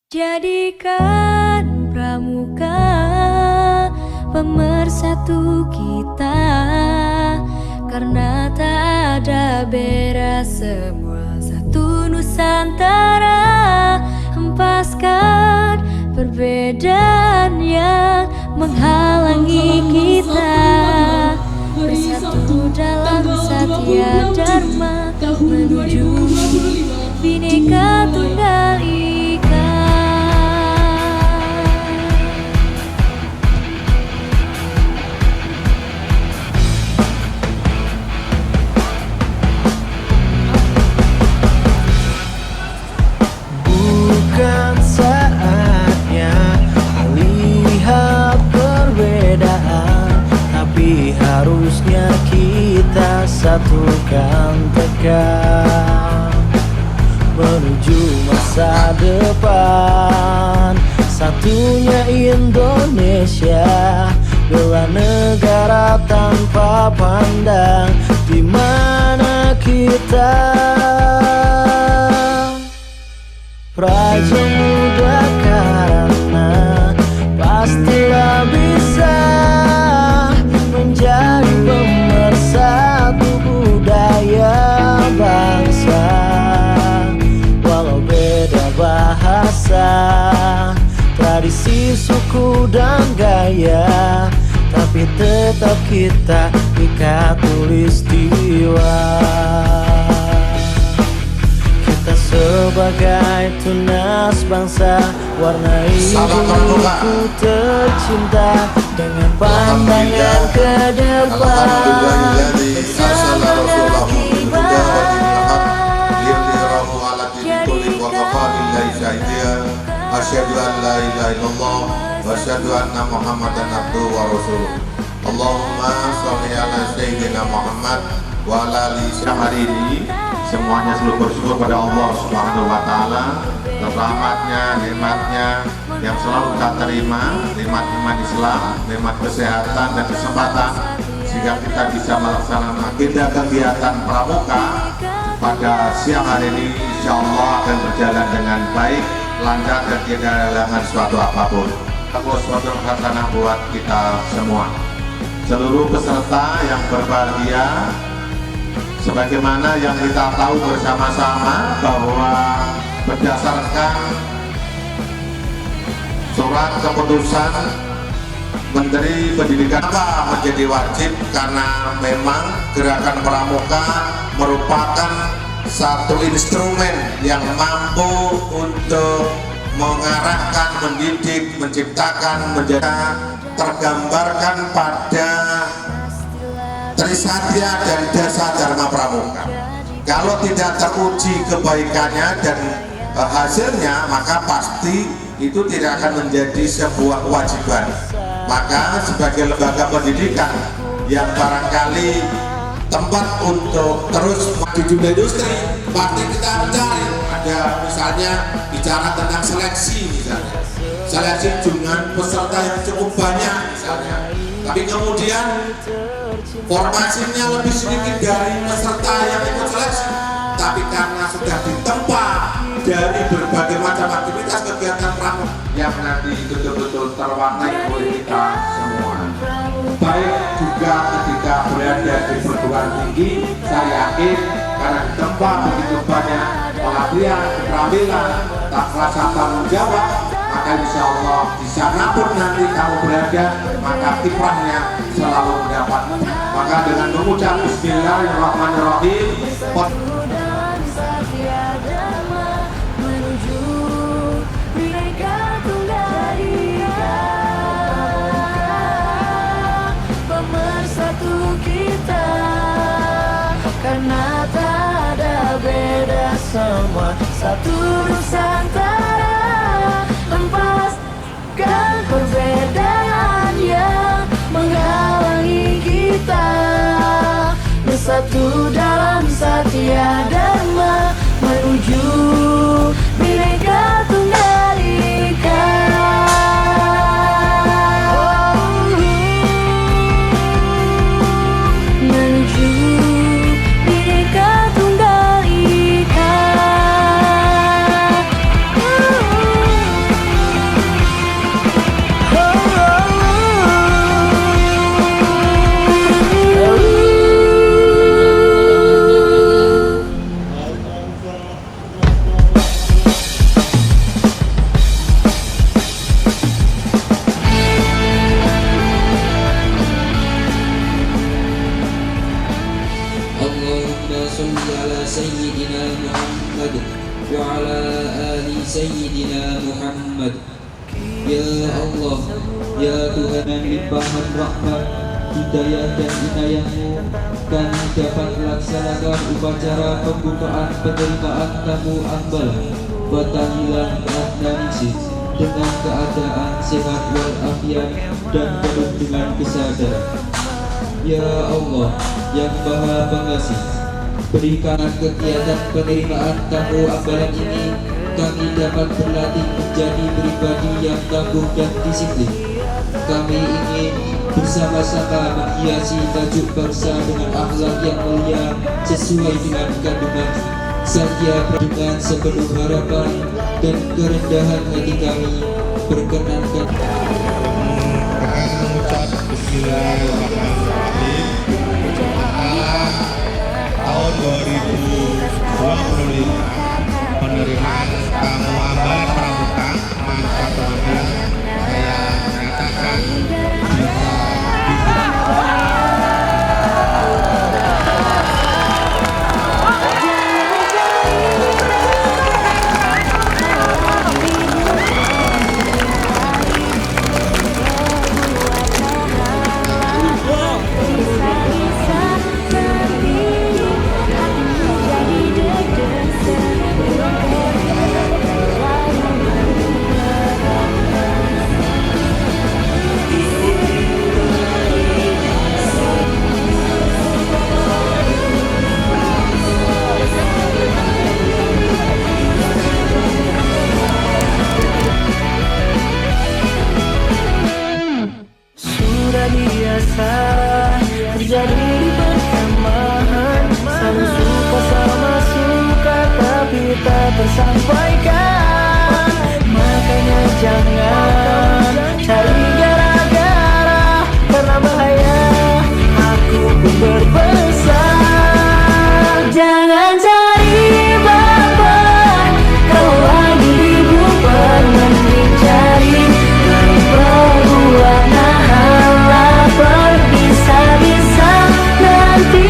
Jadikan pramuka pemersatu kita, karena tak ada beda, semua satu Nusantara. Hempaskan perbedaan yang menghalangi kita, bersatu dalam Satya Dharma menuju Bhinneka Tunggal Ika. Bukan saatnya melihat perbedaan, tapi harusnya kita satukan tekad menuju masa depan. Satunya Indonesia, bela negara tanpa pandang di mana kita. Praja Muda karena pastilah bisa menjadi pemersatu budaya bangsa. Walau beda bahasa, tradisi, suku, dan gaya, tapi tetap kita Ika Tulistiwa. Kita sebagai tunas bangsa, warnai bumi tercinta dengan pandangan ke depan. Asyhadu an la ilaha illallah wa asyhadu anna Muhammadan abduhu wa rasuluh. Allahumma sholli ala sayyidina Muhammad wa ala ali. Hari ini semuanya selalu bersyukur pada Allah Subhanahu wa taala atas rahmatnya, nikmatnya yang selalu kita terima, nikmat iman Islam, nikmat kesehatan dan kesempatan, sehingga kita bisa melaksanakan agenda kegiatan pramuka pada siang hari ini. Insya Allah akan berjalan dengan baik, lancar, dan tidak ada halangan suatu apapun. Allah suatu hasanah buat kita semua. Seluruh peserta yang berbahagia, sebagaimana yang kita tahu bersama-sama bahwa berdasarkan surat keputusan Menteri Pendidikan menjadi wajib, karena memang gerakan pramuka merupakan satu instrumen yang mampu untuk mengarahkan, mendidik, menciptakan, menjadi tergambarkan pada Trisatya dan Dasa Dharma Pramuka. Kalau tidak teruji kebaikannya dan hasilnya, maka pasti itu tidak akan menjadi sebuah kewajiban. Maka sebagai lembaga pendidikan yang barangkali tempat untuk terus maju dunia industri, pasti kita mencari ada misalnya bicara tentang seleksi, misalnya seleksi dengan peserta yang cukup banyak misalnya, tapi kemudian formasinya lebih sedikit dari peserta yang ikut seleksi, tapi karena sudah ditempa dari berbagai macam aktivitas kegiatan pramuka yang nanti betul-betul terwarnai oleh kita semua. Baik juga ketika berada di perguruan tinggi, saya yakin karena ditempa begitu banyak pengabdian, keterampilan, tak rasa tanggung jawab, maka insya Allah di sana pun nanti kamu berada, maka kiprahnya selalu mendapat. Maka dengan mengucap Bismillahirrahmanirrahim, karena tak ada beda, semua satu Nusantara. Lepaskan perbedaan yang menghalangi kita, bersatu dalam Satya Dharma menuju Bhinneka Tunggal Ika. Sayyidina Muhammad. Ya Allah, ya Tuhan yang limpahan rahmat, hidayah dan inayahmu, kami dapat melaksanakan upacara pembukaan penerimaan tamu ambalan Batahilah Magnanisi dengan keadaan sehat walafiat dan penuh dengan kesadaran. Ya Allah yang Maha Pengasih, berikan kegiatan penerimaan tamu ambalan ini kami dapat berlatih menjadi pribadi yang tangguh dan disiplin. Kami ingin bersama-sama menghiasi tajuk bangsa dengan akhlak yang mulia sesuai dengan kandungan. Saja dengan sepenuh harapan dan kerendahan hati kami perkenankan akan mengucap Bismillahirrahmanirrahim. Tahun 2025 penerimaan tamu ambalan pramuka mantap banget. Saya menyatakan terjadi di pertemanan, selalu suka sama suka tapi tak tersampaikan. Makanya jangan cari gara-gara, karena bahaya aku pun berpesan. Jangan cari baper kalau lagi dibuat, mending cari perbuatan lapar. Bisa-bisa nanti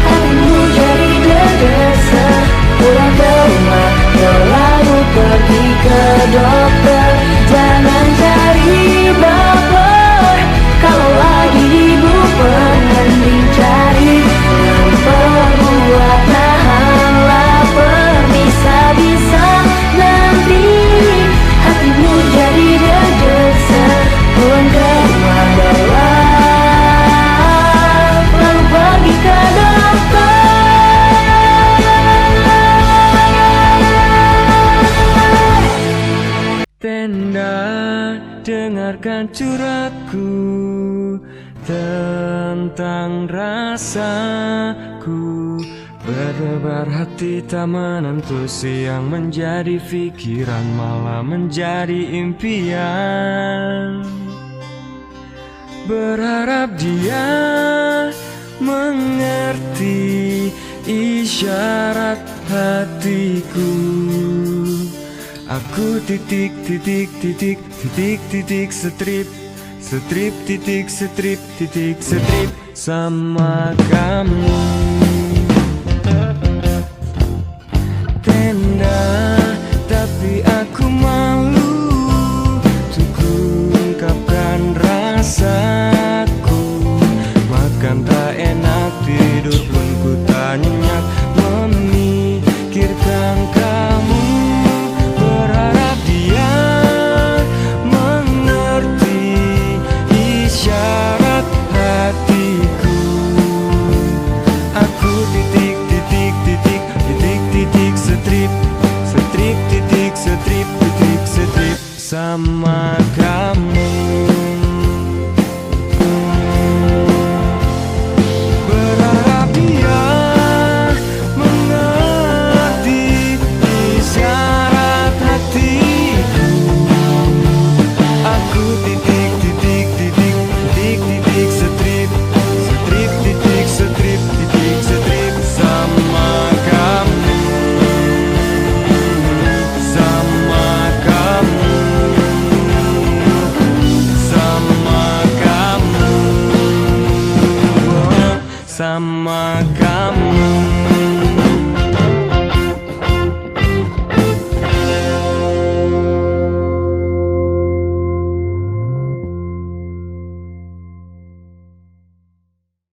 hatimu jadi berdesak, pulang ke rumah selalu pergi ke dokter. Jangan cari baper kalau lagi dibuat, mending cari perbuat nahan lapar. Bisa-bisa nanti hatimu jadi berdesak, pulang ke rumah lalu pergi ke dokter. Tenda, dengarkan curhatku tentang rasaku. Berdebar hati tak menentu, siang menjadi pikiran, malam menjadi impian. Berharap dia mengerti isyarat hatiku. Aku titik titik titik titik titik strip strip titik strip titik strip sama kamu. Tenda tapi aku malu untuk ungkapkan rasaku. Makan tak enak, tidur pun ku tak nyenyak, memikirkan kamu. Berharap dia mengerti isyarat hatiku. Aku titik titik titik titik titik strip strip titik strip titik strip sama kamu. Berharap dia mengerti isyarat hatiku. Aku titik titik titik titik titik strip strip titik strip titik strip sama kamu. Sama kamu. Sama kamu. Sama kamu.